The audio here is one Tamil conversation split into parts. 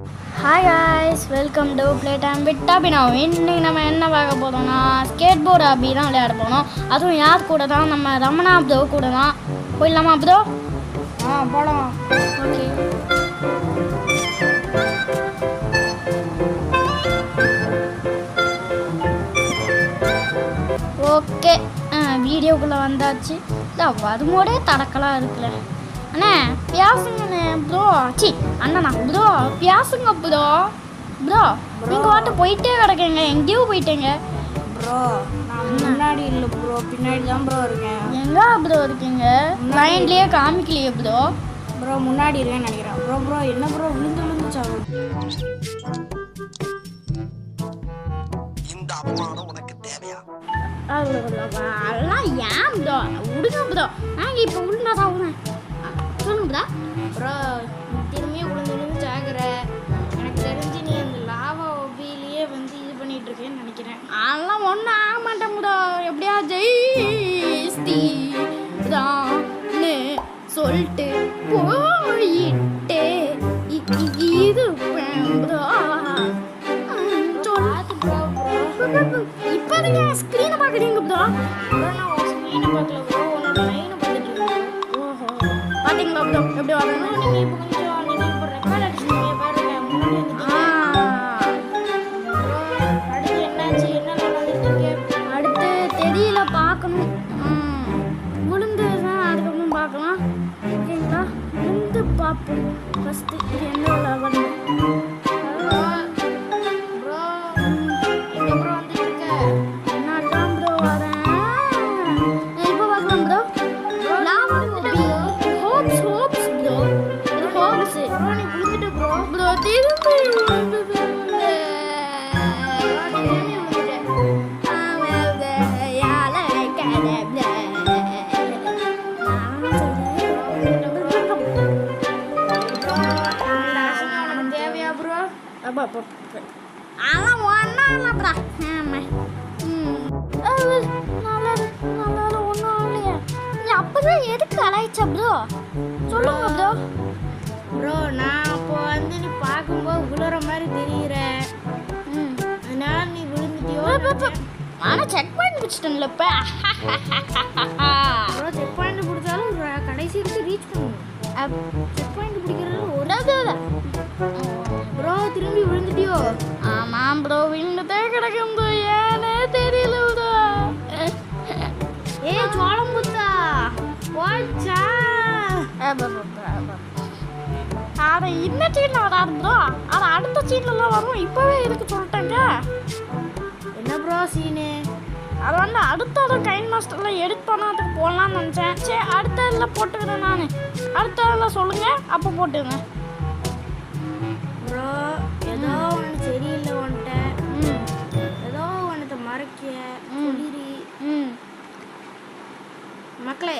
Hi guys, welcome to play time with Abhinav. இன்றைக்கி நம்ம என்ன பார்க்க போகிறோம்னா ஸ்கேட் போர்டு அப்படி தான் விளையாட போனோம். அதுவும் யார் கூட தான்? நம்ம ரமணா ப்ரோ கூட தான். போயிடலாமா ப்ரோ? போகலாம். ஓகே வீடியோக்குள்ளே வந்தாச்சு. வரும்போதே தடக்கலாக இருக்குல்ல அண்ணே, பேசுங்கண்ணே ப்ரோ. சி அண்ணா ப்ரோ, பேசுங்க ப்ரோ. ப்ரோ நீங்கள் வாட்டு போயிட்டே கிடக்கீங்க, எங்கேயோ போயிட்டேங்க ப்ரோ. நான் முன்னாடி இல்லை ப்ரோ, பின்னாடி தான் ப்ரோ இருக்கேன். எங்கே ப்ரோ இருக்கீங்க? லைன்லேயே காமிக்கலையே ப்ரோ. ப்ரோ முன்னாடி இருக்கேன்னு நினைக்கிறேன். ப்ரோ என்ன ப்ரோ விழுந்துச்சா? இந்த அவமானம் உனக்கு தேவையா? அதெல்லாம் ஏன் ப்ரோ, விடுங்க ப்ரோ. நாங்கள் இப்போ விழுந்தாதான் விடுறேன். சொல்லுங்க ப்ரோ திரும்பியும் விழுந்து ஜாகிர. எனக்கு தெரிஞ்சு நீ அந்த லாவா ஒபியிலேயே வந்து இது பண்ணிட்டு இருக்கேன்னு நினைக்கிறேன். அதெல்லாம் ஒன்றும் ஆக மாட்டேன் ப்ரோ. எப்படியா ஜெயிஸ்தி தான்னு சொல்லிட்டு போயிட்டு இது ப்ரோ. இப்போ நீங்கள் ஸ்க்ரீனை பார்க்குறீங்க ப்ரோ. நான் ஒரு ஸ்க்ரீனை பார்க்கல ப்ரோ, உன்னோட லைனை பார்த்துட்டு இருக்கேன். ஓஹோ, பார்த்தீங்களா ப்ரோ எப்படி வரணும்? நீங்கள் இப்போ இப்போ ரெக்கார்ட் அடிச்சுட்டீங்க பாருங்க. முன்னாடி வந்துட்டீங்க. ப்ரோ அடுத்து என்னாச்சு? என்ன நடந்துட்டீங்க? அடுத்து தெரியல, பார்க்கணும். விழுந்து தான் அதுக்கப்புறம் பார்க்கலாம். ஓகேங்களா? விழுந்து பார்ப்போம் ஃபஸ்ட்டு. இது என்ன லெவல்? அதெல்லாம் ஒன்றும் இல்லைப்பா. ஒன்றும் இல்லையா? நீ அப்போதான் எதுக்கு அழைச்ச ப்ரோ? சொல்லுங்க ப்ரோ. ப்ரோ நான் இப்போ வந்து நீ பார்க்கும்போது விழுற மாதிரி தெரியுற. அதனால நீ விழுந்துட்டியோ? ஆனால் செக் பண்ணி பிடிச்சிட்டேன்ல இப்போ. ப்ரோ செக் பாயிண்ட் பிடிச்சாலும் கடைசி வரைக்கும் ரீச் பண்ணும். செக் பாயிண்ட் பிடிக்கிறது ஒரு ப்ரோ திரும்பி விழுந்துட்டியோ? ஆமாம் ப்ரோ, விழுந்துட்டே கிடக்கும் ப்ரோ. ஏன்னே தெரியல ப்ரோ. ஏய் சோளம் புத்தா போச்சா? அதை இந்த சீனில் வராது ப்ரோ, அது அடுத்த சீன்லலாம் வரும். இப்போவே எதுக்கு சொல்லிட்டேங்க? என்ன ப்ரோ சீனு? அது வந்து அடுத்த கைன் மாஸ்டரில் எடிட் பண்ணாதுக்கு போடலான்னு நினச்சேன். சரி அடுத்த இதில் போட்டுக்கிறேன் நான். அடுத்த இதில் சொல்லுங்கள், அப்போ போட்டுங்க ப்ரோ. ஏதோ ஒன்று சரியில்லை உன்ட்ட. ஏதோ ஒன்றத்தை மறைக்க சொல்லிரி. மக்களே,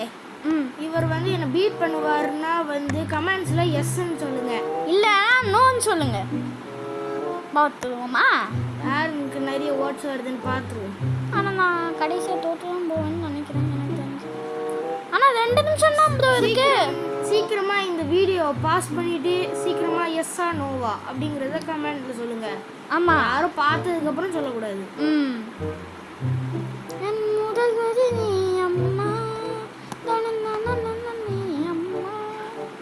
இவர் வந்து என்னை பீட் பண்ணுவாருன்னா வந்து கமெண்ட்ஸில் எஸ்ன்னு சொல்லுங்க, இல்லை நோன்னு சொல்லுங்க. பார்த்துருவோமா? யாருக்கு நிறைய ஓட்ஸ் வருதுன்னு பார்த்துருவோம். ஆனால் நான் கடைசியாக தோற்றுலாம் போவேன்னு நினைக்கிறேன். எனக்கு தெரிஞ்சு ஆனால் 2 நிமிஷம் தான் ப்ரோ இருக்கு. சீக்கிரமா இந்த வீடியோ பாஸ் பண்ணிட்டு சீக்கிரமா எஸ்ஸா நோவா அப்படிங்கிறத கமெண்ட்ல சொல்லுங்க. ஆமாம், யாரும் பார்த்ததுக்கப்புறம் சொல்லக்கூடாது. என் முதல் வரி நீ அம்மா,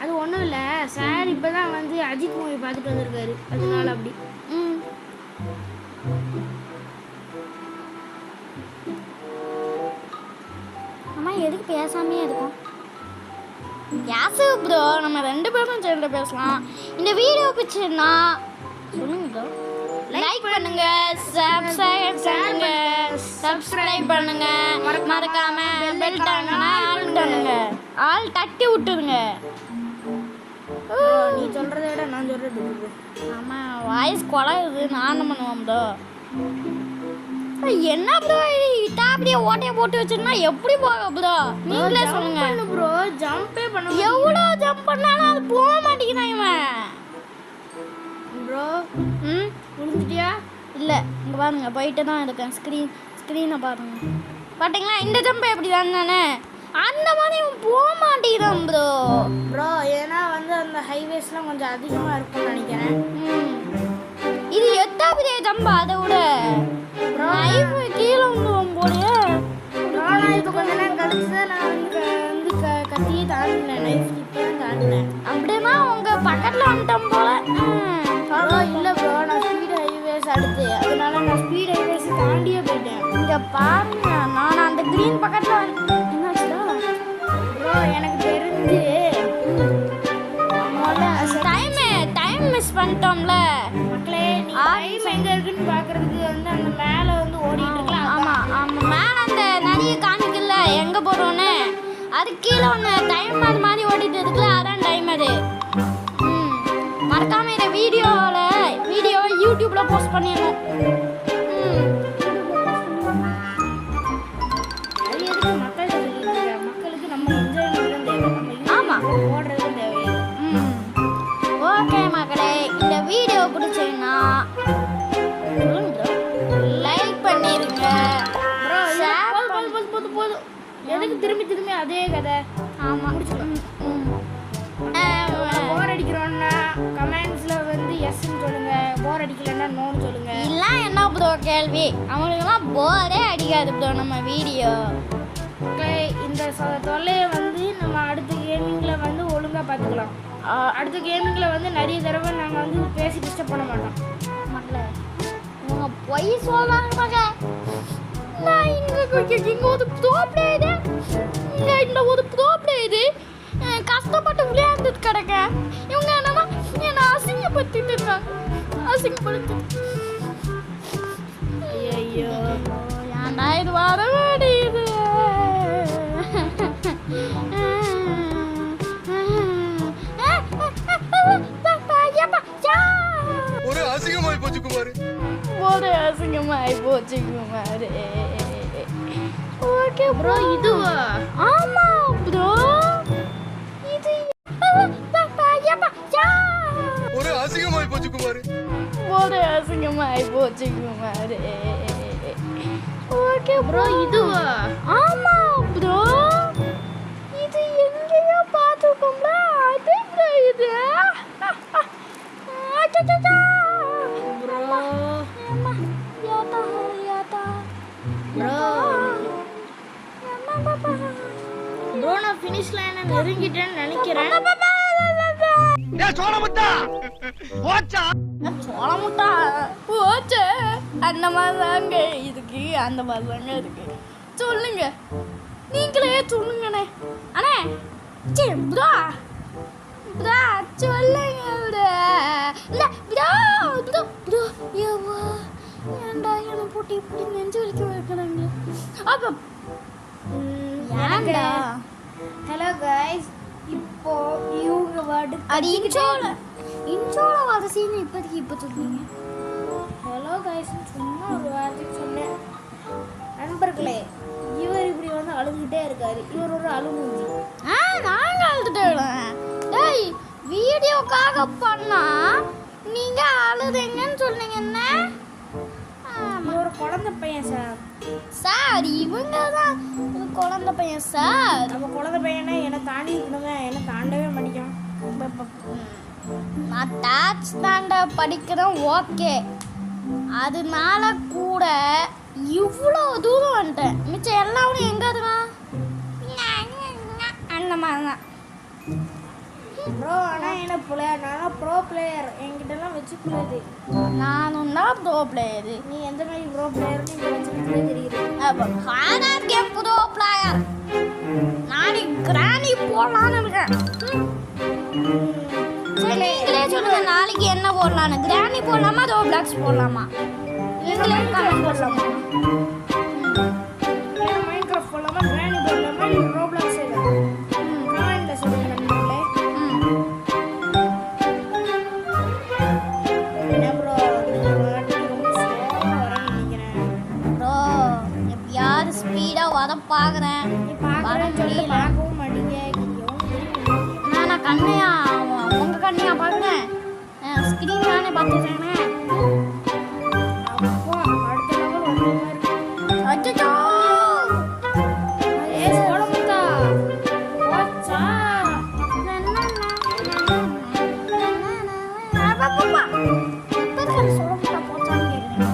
அது ஒன்றும் இல்லை சார், இப்போ தான் வந்து அஜித் மூவி பார்த்துட்டு வந்திருக்காரு, அதனால அப்படி. அம்மா எதுக்கு பேசாமே இருக்கும்? பேசு ப்ரோ, நம்ம 2 பேரும் சேர்ந்து பேசலாம். இந்த வீடியோ பிடிச்சிருந்தா சொல்லுங்க ப்ரோ, லைக் பண்ணுங்க, சப்ஸ்கிரைப் பண்ணுங்க, மறக்காம பெல் பண்ணுங்க, ஆல் தட்டி விட்டுருங்க. நீ சொல்றதை விட நான் சொல்றது. ஆமாம், வாய்ஸ் குழாயுது. நான் என்ன பண்ணுவோம் ப்ரோ? என்ன ப்ரோ இட்டா அப்படியே ஓட்டையை போட்டு வச்சிருந்தா எப்படி போக ப்ரோ? நீங்களே சொல்லுங்க ப்ரோ. ஜம்பே பண்ண எவ்வளோ ஜம்ப் பண்ணாலும் அது போக மாட்டேங்கிறான் இவன் ப்ரோ. விழுந்துட்டியா? இல்லை, இங்கே பாருங்க, போயிட்டு தான் இருக்கேன். ஸ்க்ரீனை பாருங்க. பார்த்தீங்களா இந்த ஜம்பை எப்படி தானே? அந்த மாதிரி போக மாட்டேங்கிறான் ப்ரோ. ப்ரோ ஏன்னா வந்து அந்த ஹைவேஸ்லாம் கொஞ்சம் அதிகமாக இருக்கும்னு நினைக்கிறேன். ஜம்ப் அதை விட நைஃப் கீழே வந்துடும் போலயே. நான் இப்போ கொஞ்ச நேரம் கழிச்சு தான் நான் வந்து கத்தியே தாண்டினேன். நைஃப் இப்போ தான் தாண்டினேன். அப்படின்னா உங்க பக்கத்துல வந்துட்டோம் போல. ப்ரோ இல்லை ப்ரோ, நான் ஸ்பீட் ஹைவேஸ் அடுத்து, அதனால நான் ஸ்பீட் ஹைவேஸ் தாண்டியே போயிட்டேன். இங்க பாருங்க, நான் அந்த கிரீன் பக்கத்துல என்னாச்சுடா ப்ரோ எனக்கு தெரிஞ்சு டைம் மிஸ் பண்ணிட்டோம்ல மக்களே, டைம் எங்க இருக்குன்னு பாக்குறதுக்கு வந்து அந்த மேல வந்து ஓடிட்டு இருக்கலாம். ஆமா ஆமா, மேல அந்த நிறைய காமிக்கல எங்க போறோம்னு, அது கீழே ஒன்று டைம் அது மாதிரி ஓடிட்டு இருக்குல்ல, அதான் டைம் அது. மறக்காம இந்த வீடியோவை யூடியூப்ல போஸ்ட் பண்ணிடணும். அது எதுக்கு மக்களுக்கு சொல்லிட்டு இருக்க? மக்களுக்கு நம்ம என்ஜாய்மெண்ட் தான் தேவை, நம்ம ஆமா ஓடுறது தேவையில்லை. ஓகே மக்களே, இந்த வீடியோ பிடிச்சிருந்தா லைக் பண்ணிருங்க. போதும் எதுக்கு திரும்பி திரும்பி அதே கதை? ஆமா, போர் அடிக்கிறோன்னா கமெண்ட்ஸ்ல வந்து எஸ்ன்னு சொல்லுங்க, போர் அடிக்கலன்னா நோன்னு சொல்லுங்க. இதெல்லாம் என்ன ப்ரோ கேள்வி? அவங்களுக்குலாம் போரே அடிக்காது ப்ரோ நம்ம வீடியோ. இந்த தொல்லையை வந்து நம்ம அடுத்த கேமிங்ல வந்து ஒழுங்கா பார்த்துக்கலாம். அடுத்த கேமிங்ல வந்து நிறைய தடவை நாங்கள் வந்து பேசி டிஸ்டர்ப் பண்ண மாட்டோம். மக்களே இவங்க பொய் சொல்றாங்க மக. நான் இங்க ஒரு ப்ரோ பிளேயர், இந்த ஒரு ப்ரோ பிளேயர் கஷ்டப்பட்டு விளையாண்டுட்டு கிடக்க. இவங்க என்னன்னா என்னை அசிங்கப்படுத்திட்டு இருக்காங்க. அசிங்கப்படுத்தி ஐயோ ஏன்டா இது வர வேண்டியது? ஒரு அசிங்கமாய் போச்சு குமார். ஒரு அசிங்கமாய் போச்சு குமார். ஓகே ப்ரோ, இதுவா? ஆமா ப்ரோ, இது ஒரு அசிங்கமாய் போச்சு குமார். ஒரு அசிங்கமாய் போச்சு குமார். ஓகே ப்ரோ, இதுவா? ஆமா ப்ரோ, இது எங்கேயோ பார்த்துக்கோம்ல, அது இது. ப்ரோ அம்மா யாத்தா யாத்தா ப்ரோ ப்ரோ, நான் ஃபினிஷ் லைனை நெருங்கிட்டேன்னு நினைக்கிறேன். சோழமுத்தா போச்சா? சோள முட்டா போச்சு. அந்த மாதிரி தாங்க இதுக்கு, அந்த மாதிரி தாங்க இருக்கு. சொல்லுங்க, நீங்களே சொல்லுங்கண்ணே. அண்ணே சரி ப்ரோ ப்ரோ சொல்லுங்க ப்ரோ. இல்லை ப்ரோ ப்ரோ ப்ரோ ஏவா ஏன்டா என்னை போட்டு இப்படி நெஞ்சு வலிக்க வைக்கிறாங்க? அப்போ ஏன்டா? ஹலோ கைஸ், இப்போ இவங்க வார்டு அது இன்சோல வர சீன் இப்போ சொல்லுவீங்க. ஹலோ கைஸ் சும்மா ஒரு வார்த்தைக்கு சொன்னேன். நண்பர்களே, இவர் இப்படி வந்து அழுதுகிட்டே இருக்காரு. இவர் ஒரு அழுகுஞ்சி. நாங்க அழுதுட்டேன். டேய், வீடியோக்காக பண்ணா நீங்க அழுதுங்கன்னு சொன்னீங்க. என்ன இவர் ஒரு குழந்தை பையன் சார். சார் இவங்க தான் குழந்தை பையன் சார். நம்ம குழந்தை பையனை என்னை தாண்டி இருக்கணுங்க, என்னை தாண்டவே மாட்டேங்கான். நான் டாச் ஸ்டாண்ட படிக்கிறேன் ஓகே, அதனால கூட இவ்வளோ தூரம் வந்துட்டேன். மிச்சம் எல்லாரும் எங்கே இருக்கான்? அந்த மாதிரி தான் ப்ரோ. ஆனால் என்ன பிள்ளையர், நானும் ப்ரோ பிளேயர், என்கிட்டலாம் வச்சுக்கூடாது. நானும் தான் ப்ரோ பிளேயரு. நீ எந்த மாதிரி ப்ரோ பிளேயர்னு நீ வச்சுக்கிட்டே தெரியுது. அப்போ கார்னர் கேம் ப்ரோ பிளேயர். நாளைக்கு கிராணி போடலான்னு இருக்கேன். சரி நீங்களே சொல்லுங்க, நாளைக்கு என்ன போடலான்னு? கிராணி போடலாமா ரோப்ளாக்ஸ் போடலாமா? நீங்களே கமெண்ட் போடலாமா? மைன்கிராஃப்ட் போடலாமா, கிராணி போடலாமா, இல்லை ரோப்ளாக்ஸ் செய்யலாம்? கமெண்ட்ல சொல்லுங்க நண்பர்களே. என்ன ப்ரோ ரொம்ப ஸ்லோவாக வரேன்னு நினைக்கிறேன். ப்ரோ எப்பயாவது ஸ்பீடாக வர பார்க்குறேன். நீ பார்க்குறேன்னு சொல்லிட்டு பார்க்கவும் மாட்டீங்க. நான் கண்ணையா உங்கள் கண்ணையா பார்க்குறேன்? ஸ்க்ரீன் தானே பார்த்துருக்கேனே. அப்போ அடுத்த லெவல் வந்த மாதிரி. அச்சோ சோழமுத்தா போச்சா? இப்போ சொல்ல போச்சான்னு கேட்குறேன்.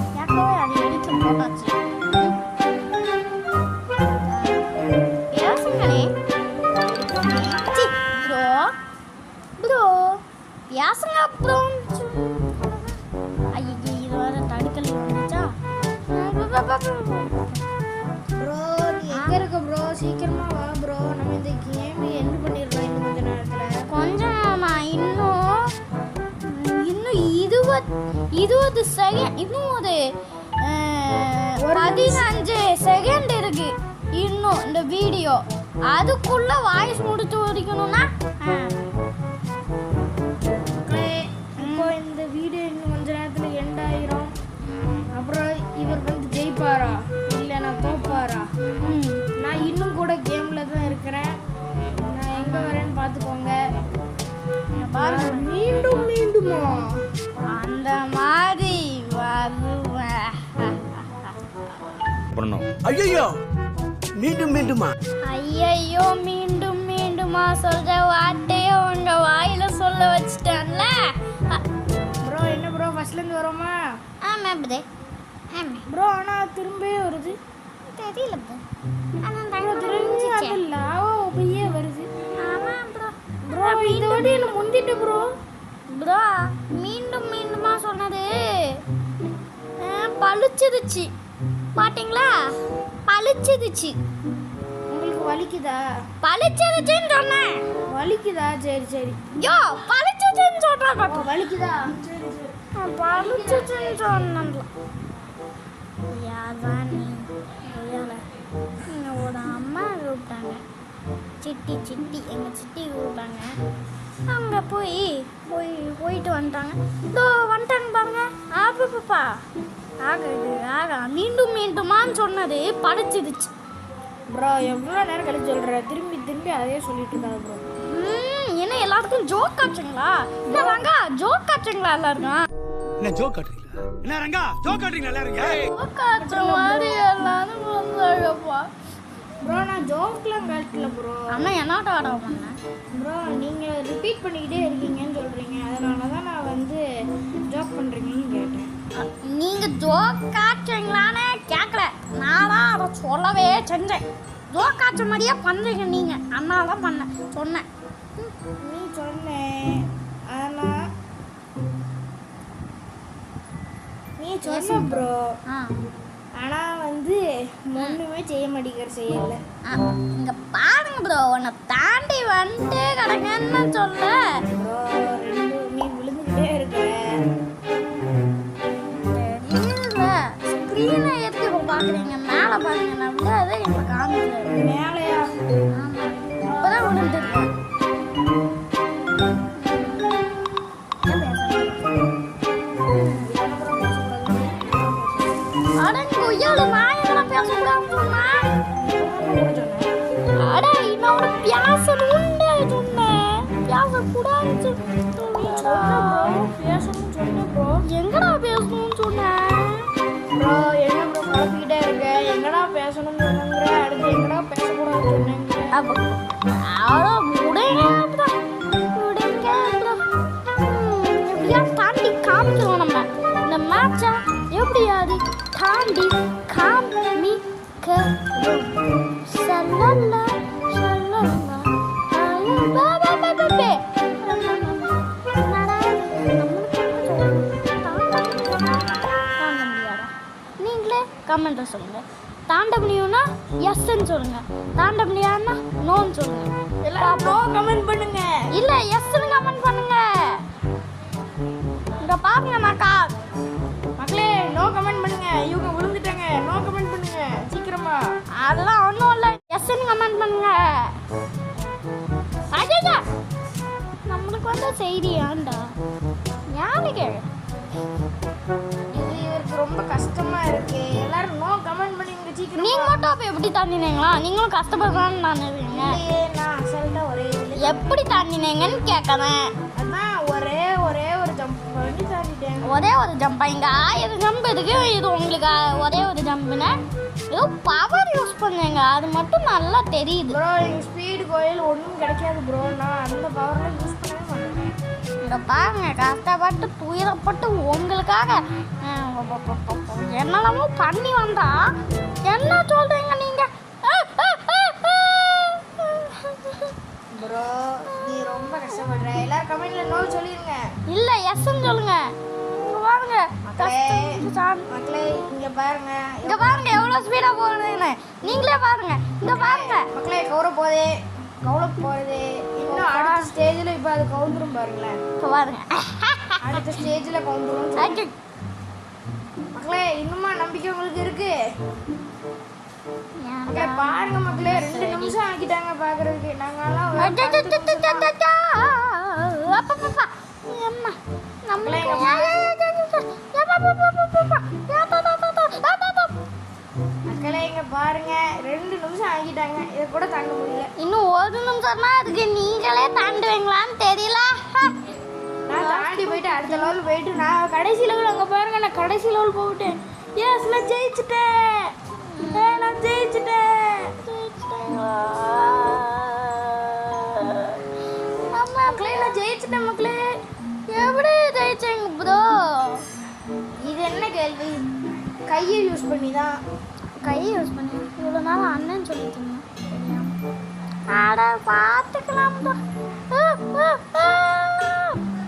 ப்ரோ நீ எங்க இருக்க ப்ரோ? சீக்கிரமா வா ப்ரோ. நம்ம இந்த கேம் எண்ட் பண்ணிடலாம் இன்னும் கொஞ்ச நேரத்துல. கொஞ்சமா இன்னும் 20 செகண்ட், இன்னும் ஒரு 15 செகண்ட் இருக்கு இன்னும் இந்த வீடியோ. அதுக்குள்ள வாய்ஸ் முடிச்சு முடிக்கணும்னா இப்போ இந்த வீடியோ இன்னும் கொஞ்ச நேரத்துல எண்ட் ஆயிரும். அப்புறம் இவர் வந்து ஜெயிப்பாரா இல்ல நான் தோப்பாரா? நான் இன்னும் கூட கேம்ல தான் இருக்கிறேன். நான் எங்க வரேன்னு பாத்துக்கோங்க. பாருங்க, மீண்டுமா அந்த மாதிரி வருவேன். ஐயோ மீண்டுமா ஐயையோ மீண்டும் மீண்டுமா சொல்ற வார்த்தையை உங்க வாயில சொல்ல வச்சுட்டேன்ல. ப்ரோ என்ன ப்ரோ ஃபர்ஸ்ட்ல இருந்து வரோமா? ஆமா ப்ரோ, ஆமா ப்ரோ. ஆனா திரும்பவே வருது. தெரியல ப்ரோ. ஆனா ப்ரோ திரும்பி அந்த லாவா அப்படியே வருது. ஆமா ப்ரோ. ப்ரோ இந்த வாட்டி என்ன முந்திட்டு ப்ரோ. ப்ரோ மீண்டும் மீண்டுமா சொன்னது பளிச்சிருச்சு பாத்தீங்களா? பளிச்சிருச்சு. உங்களுக்கு வலிக்குதா? பளிச்சிருச்சுன்னு சொன்னேன். வலிக்குதா? சரி சரி. யோ பளிச்சிருச்சுன்னு சொல்றேன் பாப்பா. வலிக்குதா? சரி சரி. பளிச்சிருச்சுன்னு சொன்னேன். யார்தான் நீ? என்னோட அம்மா கூப்பிட்டாங்க. சிட்டி எங்கள் சிட்டி கூப்பிட்டாங்க. அங்கே போயிட்டு வந்துட்டாங்க. இதோ வந்துட்டாங்க பாருங்க. ஆப்பாப்பா ஆக மீண்டுமான்னு சொன்னது படிச்சிருச்சு. ப்ரோ எவ்வளோ நேரம் கழிச்சு சொல்கிற? திரும்பி அதே சொல்லிட்டு இருக்காங்க ப்ரோ. என்ன எல்லாத்துக்கும் ஜோக் காட்டுறீங்களா? இல்லை வாங்க ஜோக் காட்டுறீங்களா எல்லாருக்கும்? என்ன ஜோக் காட்டுறீங்களா? என்ன ரங்கா ஜோக் காட்டுறீங்களா எல்லாரும்? ஜோக் காட்டுற மாதிரி எல்லாரும் வந்தாங்கப்பா. ப்ரோ நான் ஜோக்லாம் காட்டல ப்ரோ. அண்ணா என்னோட ஆட பண்ணேன் ப்ரோ. நீங்கள் ரிப்பீட் பண்ணிக்கிட்டே இருக்கீங்கன்னு சொல்கிறீங்க. அதனால தான் நான் வந்து ஜோக் பண்ணுறீங்கன்னு கேட்டேன். நீங்கள் ஜோக் காட்டுறீங்களான்னு கேட்கல. நான் அதை சொல்லவே செஞ்சேன். ஜோக் காட்டுற மாதிரியே பண்ணுறீங்க நீங்கள். அண்ணா தான் சொன்னேன். நீ சொன்னேன் ஆனால் நீ சொன்ன ப்ரோ. ஆனால் வந்து ஒன்றுமே செய்ய செய்யல. இங்கே பாருங்க ப்ரோ, உன்னை தாண்டி வந்துட்டு கிடங்கன்னு சொல்ல ப்ரோ. நீ விழுந்துக்கிட்டே இருக்க. ஸ்க்ரீனை எதுக்கு இப்போ பார்க்குறீங்க? மேலே பாருங்க. நான் விடாத இப்போ காமிக்கல. மேலையா? ஆமாம், இப்போதான் விழுந்துருக்கேன். அடங்கொய்யால நான் என்ன பேசக்கூடாதுன்னு சொன்னேன்? அட இன்னொரு பேசணும்னு சொன்னேன். பேசக்கூடாதுன்னு பேசணும்னு சொன்னேன் ப்ரோ. எங்கடா பேசணும்னு சொன்னேன்? ப்ரோ என்ன ப்ரோ குழப்பிக்கிட்டே இருக்க? எங்கடா பேசணும்னு சொன்னேங்கிற, அடுத்து எங்கடா பேசக்கூடாதுன்னு சொன்னேங்க. அப்போ அவ்வளோ முடிங்க எப்படியா தாண்டி காமிக்கிறோம் நம்ம இந்த மேட்சை. எப்படியாது தாண்டி காமிக்க சல்லல்லா சல்லல்லா நீங்களே கமெண்ட்ல சொல்லுங்க. தாண்ட முடியும்னா எஸ்ன்னு சொல்லுங்க. தாண்ட முடியாதுன்னா நோன்னு சொல்லுங்க. எல்லாரும் ப்ரோ கமெண்ட் பண்ணுங்க. இல்ல எஸ்ன்னு கமெண்ட் பண்ணுங்க. இங்க பாருங்க மக்கா. மக்களே நோ கமெண்ட் பண்ணுங்க. இவங்க விழுந்துட்டாங்க. நோ கமெண்ட் பண்ணுங்க சீக்கிரமா. அதெல்லாம் ஒன்றும் இல்லை. எஸ்ன்னு கமெண்ட் பண்ணுங்க. அஜயா நம்மளுக்கு வந்த செய்தி ஆண்டா யாருக்கு? இது இவருக்கு ரொம்ப கஷ்டமா இருக்கு. எல்லாரும் நோ கமெண்ட் பண்ணுங்க சீக்கிரம். நீங்க மட்டும் அப்போ எப்படி தாண்டினீங்களா? நீங்களும் கஷ்டப்படுறான்னு தாண்டினீங்க. நான் அசல்ட்டா ஒரே எப்படி தாண்டினீங்கன்னு கேட்கறேன். அதான் ஒரே ஒரு ஜம்ப் பண்ணி தாண்டிட்டேன். ஒரே ஒரு ஜம்பா? இங்கே 1000 ஜம்ப் இருக்கு. இது உங்களுக்கு ஒரே ஒரு ஜம்புன்னு ஏதோ பவர் யூஸ் பண்ணுங்க. அது மட்டும் நல்லா தெரியுது. ப்ரோ எங்கள் ஸ்பீடு கோயில் ஒன்றும் கிடைக்காது ப்ரோ. நான் அந்த பவர்லாம் யூஸ் பண்ணவே மாட்டேன். இங்கே பாருங்க, கஷ்டப்பட்டு துயரப்பட்டு உங்களுக்காக என்னெல்லாமோ பண்ணி வந்தா என்ன சொல்றீங்க நீங்க? ப்ரோ நீ ரொம்ப கஷ்டப்படுற. எல்லாரும் கமெண்ட்ல நோ சொல்லிருங்க. இல்லை எஸ்ன்னு சொல்லுங்க. இங்க பாருங்க மக்களே இங்க பாருங்க இங்க பாருங்க எவ்வளவு ஸ்பீடா போகுதுன்னு நீங்களே பாருங்க. இங்க பாருங்க மக்களே கவுர போகுது இன்னும் அடுத்த ஸ்டேஜ்ல இப்ப அது கவுந்துரும் பாருங்களேன். இங்க பாருங்க. அடுத்த ஸ்டேஜ்ல கவுந்துரும். ஐயோ. மக்களே இன்னுமா நம்பிக்கை உங்களுக்கு இருக்கு? மக்களே பாருங்க மக்களே 2 நிமிஷம் ஆக்கிட்டாங்க பாக்குறதுக்கு. நாங்கெல்லாம் அப்பப்பா. அம்மா நம்மளே மக்களே இங்க பாருங்க 2 நிமிஷம் ஆக்கிட்டாங்க. இத கூட தாங்க முடியல. இன்னும் 1 நிமிஷம்னா அதுக்கு நீங்களே தாண்டுவீங்களான்னு தெரியல. நான் தாண்டி போயிட்டு அடுத்த லெவல் போயிட்டு நான் கடைசி லெவல் அங்க பாருங்க நான் கடைசி லெவல் போயிட்டேன். எஸ் நான் ஜெயிச்சிட்டேன். நான் ஜெயிச்சிட்டேன். மக்களே நான் ஜெயிச்சிட்டேன் மக்களே. எப்படி ஜெயிச்சீங்க ப்ரோ? இது என்ன கேள்வி? கையை யூஸ் பண்ணி தான். கையை யூஸ் பண்ணி இவ்வளோ நாள் அண்ணன் சொல்லிட்டீங்க. ஆட பார்த்துக்கலாம் ப்ரோ.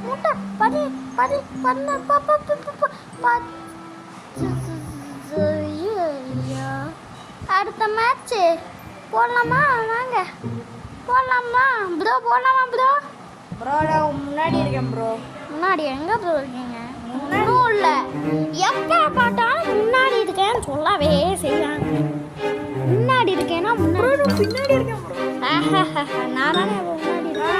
முட்டை பதி பதி பண்ண அடுத்த மேட்ச்சு போடலாமா? வாங்க போடலாமா ப்ரோ? போடலாமா ப்ரோ? ப்ரோ நான் முன்னாடி இருக்கேன் ப்ரோ. முன்னாடி எங்க ப்ரோ இருக்கீங்க? ஒன்றும் இல்லை, எப்போ பார்த்தாலும் முன்னாடி இருக்கேன்னு சொல்லவே செய்யாங்க. முன்னாடி இருக்கேன்னா முன்னாடி பின்னாடி இருக்கேன் ப்ரோ. நான் தானே முன்னாடி ப்ரோ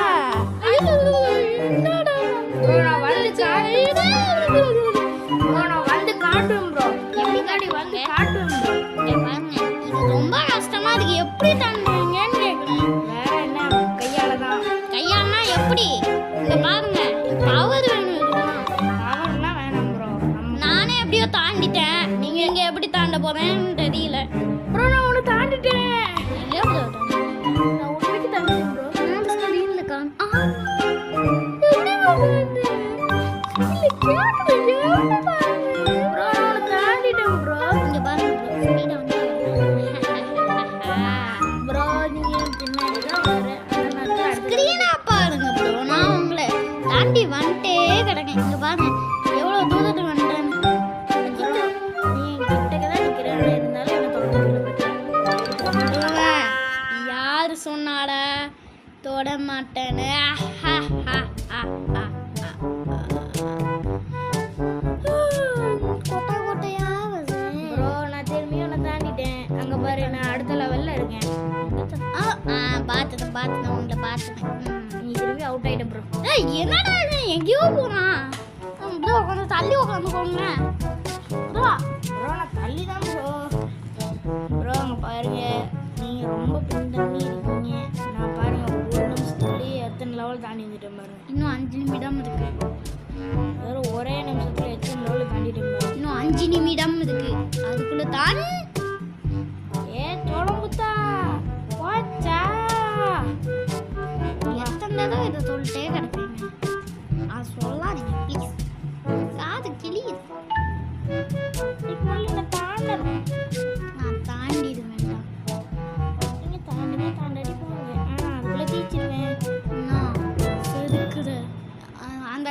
நான் வந்து காட்டுவேன் ப்ரோ. பின்னாடி வந்து காட்டுவேன் ப்ரோ. இது ரொம்ப கஷ்டமா இருக்கு. எப்படி தாண்டுவீங்கன்னு கேட்குறேன். வேற என்ன கையால தான். கையானா எப்படி? இங்க பாருங்க பவர் வேணும். அவன்லாம் வேணாம் ப்ரோ. நானே எப்படியோ தாண்டிட்டேன். நீங்க இங்க எப்படி தாண்ட போறேன்னு தெரியல. ப்ரோ நான் உன்னை தாண்டிட்டேன். எங்க ப்ரோ நான் உனக்கு தாண்டிட்டேன் ப்ரோ. நான் ஸ்கிரீன்ல காணோம். எப்படி வந்து இல்ல கேக்குது ப்ரோ நான் உன்னை தாண்டிட்டேன் ப்ரோ. இங்க பாருங்க ப்ரோ ஸ்பீடா வந்து ப்ரோ நீங்க பின்னாடி தான் வர. நான் ஸ்கிரீனா பாருங்க ப்ரோ. நான் உங்களை தாண்டி வந்துட்டே கிடக்கேன். இங்க பாருங்க எவ்வளவு தூரத்துக்கு வந்துட்டேன்னு. நீ கிட்டக்க தான் நிக்கிறேன். இருந்தாலும் என்ன தொட யாரு சொன்னாடா தொட மாட்டேன்னு? கொட்டை கொட்டையா வருது. ப்ரோ நான் திரும்பியும் உன்னை தாண்டிட்டேன். அங்க பாரு நான் அடுத்த லெவல்ல இருக்கேன். பார்த்தேன் உங்களை பார்த்தேன். நீ திரும்பி அவுட் ஆயிட்ட ப்ரோ. ஏய் என்னடா இது எங்கேயோ போறான் ப்ரோ? கொஞ்சம் தள்ளி உட்காந்துக்கோங்க ப்ரோ. ப்ரோ நான் தள்ளி தான் ப்ரோ. ப்ரோ அங்க பாருங்க நீங்க ரொம்ப பின்தங்கி இருக்கீங்க. நான் பாருங்க 1 நிமிஷத்துலயே எத்தனை லெவல் தாண்டி வந்துட்டேன் பாருங்க. இன்னும் 5 நிமிடம் இருக்கு. வேற ஒரே நிமிஷத்துல எத்தனை லெவல் தாண்டிட்டேன் பாருங்க. இன்னும் 5 நிமிடம் இருக்கு. அதுக்குள்ள தான் தொடங்குத்தா போச்சா. எத்தனை தடவை இதை சொல்லிட்டே கிடப்பீங்க. சொல்லாதீங்க ப்ளீஸ். காது கிளியுது. என்ன தாண்டணும். நான் தாண்டிடுவேன்டா. நீங்க தாண்டடி போங்க. அதுக்குள்ள ஜெயிச்சிருவேன். நான் செதுக்குது. அந்த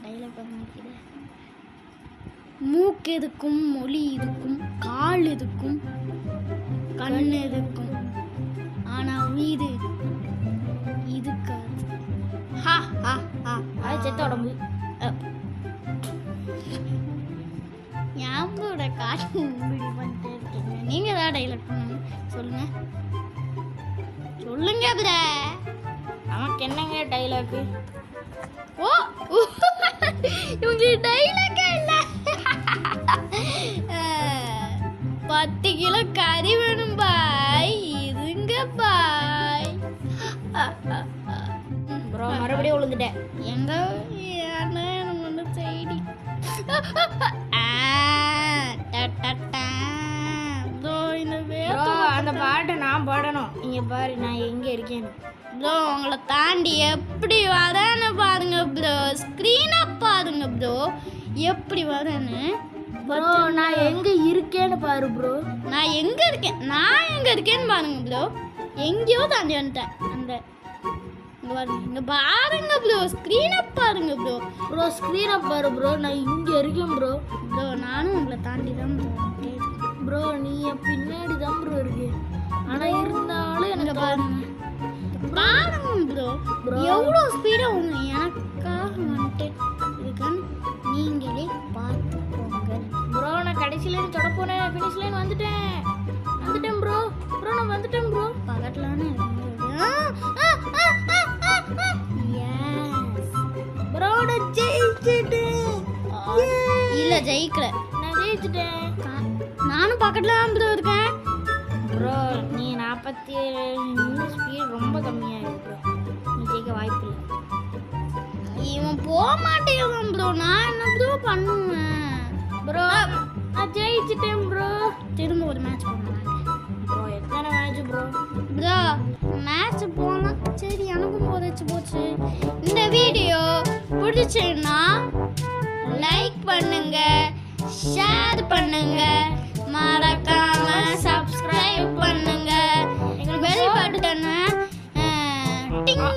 டைலாக் பண்ணிக்கிறேன். மூக்கு எதுக்கும், மொழி இதுக்கும், கால் எதுக்கும், கண் எதுக்கும், ஆனா வீடு இதுக்காது. ஹா ஹா ஹா. அது செத்த உடம்பு. ஞாபகோட காட்டு இப்படி பண்ணிட்டே இருக்கீங்க. நீங்க ஏதாவது டைலாக் பண்ணணும் சொல்லுங்க. சொல்லுங்க பிரே. நமக்கு என்னங்க டைலாக்? ஓ இவங்க டைலாக்கே இல்லை. 10 கிலோ கறி வேணும் பாய். இதுங்க பாய். ப்ரோ மறுபடியும் விழுந்துட்டேன். எங்க ஏன்னா எனக்கு வந்து செய்தி இந்த ப்ரோ அந்த பாட்டை நான் பாடணும். நீங்க பாரு நான் எங்க இருக்கேன்னு. ப்ரோ உங்களை தாண்டி எப்படி வரேன்னு பாருங்க ப்ரோ. ஸ்க்ரீனை பாருங்க ப்ரோ எப்படி வரேன்னு. ப்ரோ நான் எங்க இருக்கேன்னு பாரு ப்ரோ. நான் எங்கே இருக்கேன்னு பாருங்க ப்ரோ. எங்கேயோ தாண்டி வந்துட்டேன். அந்த இங்க பாருங்க ப்ரோ, ஸ்க்ரீனை பாருங்க ப்ரோ. ப்ரோ ஸ்க்ரீனை பாரு ப்ரோ, நான் இங்கே இருக்கேன் ப்ரோ. ப்ரோ நானும் உங்களை தாண்டி தான் ப்ரோ நீ என் பின்னாடி தான் ப்ரோ இருக்கு, ஆனால் இருந்தாலும் எனக்கு பாருங்க ப்ரோ. எவ்வளோ ஸ்பீடாக ஒன்று எனக்காக வந்துட்டு இருக்கான்னு நீங்களே பார்த்துக்கோங்க ப்ரோ. நான் கடைசி லைன் தொட போனேன், ஃபினிஷ் லைன் வந்துட்டேன் ப்ரோ. நான் வந்துட்டேன் ப்ரோ. பக்கத்துலான்னு ப்ரோ நான் ஜெயிச்சிட்டேன். இல்லை ஜெயிக்கல, நான் ஜெயிச்சிட்டேன். நானும் பக்கத்தில் தான் ப்ரோ இருக்கேன். ப்ரோ நீ 47 ஸ்பீட் ரொம்ப கம்மியாக இருக்கு ப்ரோ, நீ ஜெயிக்க வாய்ப்பு இல்லை. இவன் போக மாட்டேங்கிறான் ப்ரோ, நான் என்ன ப்ரோ பண்ணுவேன் ப்ரோ நான் ஜெயிச்சிட்டேன் ப்ரோ. திரும்ப ஒரு மேட்ச் பண்ணுவாங்க ப்ரோ எத்தனை மேட்ச் ப்ரோ? ப்ரோ மேட்ச் போனால் சரி, எனக்கும் போச்சு. இந்த வீடியோ பிடிச்சுன்னா லைக் பண்ணுங்க, ஷேர் பண்ணுங்க, மறக்காம சப்ஸ்கிரைப் பண்ணுங்க, பெல் பட்டனை டிங்கு